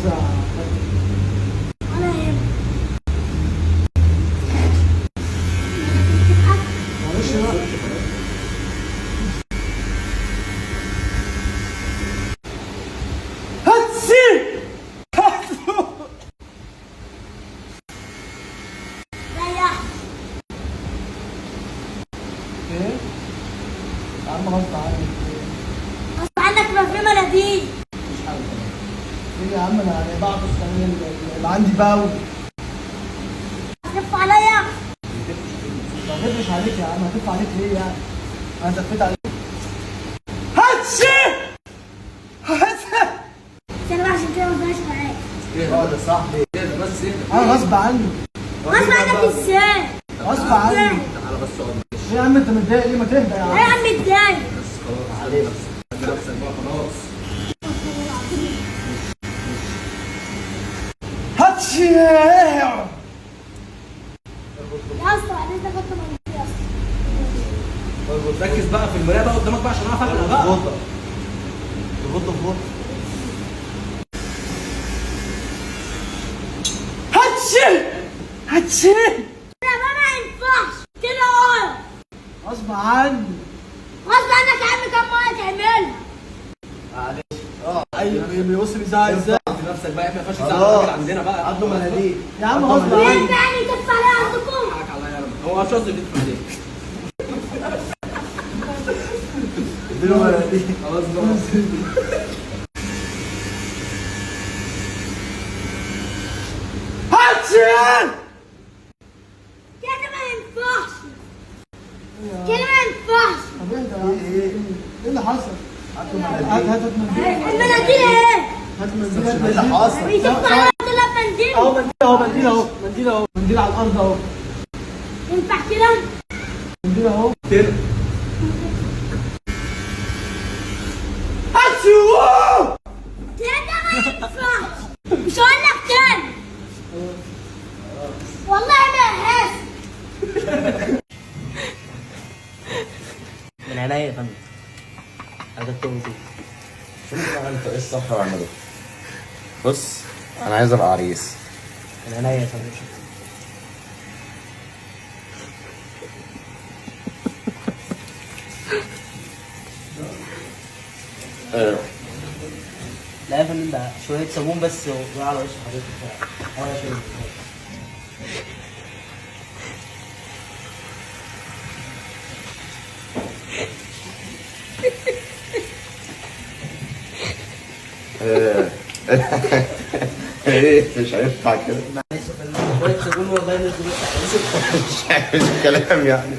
ولا يهمك. معلش بقى. هاتسي. ريح. ايه؟ يا عم غصب عنك. غصب عنك ما في مناديل. مش حاجة. ايه يا عم انا بعطس كمان اللي عندي باول. هتلف عليا. ما هتفرش عليك يا عم، هتف عليك ليه يعني؟ انا تفيت عليك. هاتسي. هاتسي. عشان بقى عشان كده ما فيهاش معاك. ايه ده يا صاحبي؟ ايه ده بس ايه ده؟ انا غصب عني. غصب عنك ازاي؟ غصب عني. تعالى بس اقعد. ايه يا عم انت متضايق ليه؟ ما تهدى يا ايه عم. يا عم اتضايق. بس خلاص عليك نفسك بقى خلاص. هاتسي. يا اسطى بعدين انت كنت مناديل يا اسطى. ركز بقى في المرايه بقى قدامك بقى عشان اعرف اقرا بقى. بغض. هاتسي. هاتسي. لا ما ينفعش كده اهو. غصب عني. غصب عنك يا عم كم مره تعملها. معلش. ايوه بيبص بيزعق ازاي؟ في نفسك بقى يا ابني ما ينفعش خلاص. تزعل الراجل عندنا بقى. عنده مناديل يا عم غصب مين عني. تاني تدفع عليها عندكم؟ حقك عليا يا رب. هو مش قصدي بيدفع عليك. اديله مناديل. خلاص بقى. هاتسي. كده ما ينفعش. كده ما ينفعش. طب اهدى يا عم. ايه اللي حصل؟ هات هات منديل. المناديل ايه؟ هات منديل. ايه اللي حصل؟ بيدفع عليها طلب منديل. اهو منديل اهو. منديل اهو. منديل على الارض اهو. ينفع كده؟ منديل اهو. تر. هاتسي. كده ما ينفعش. مش هقول لك تاني. والله ما هحس. من عينيا يا فندم. عايزك تقوم فيه. شوف بقى انت ايه الصح واعمله. بص انا عايز ابقى عريس. من عينيا يا فندم. لا يا فندم ده شوية صابون بس وقع على وش حضرتك. ولا شيء. ايه مش هينفع كده. معلش يا فندم شوية صابون والله نزلوا. مش عارف الكلام يعني.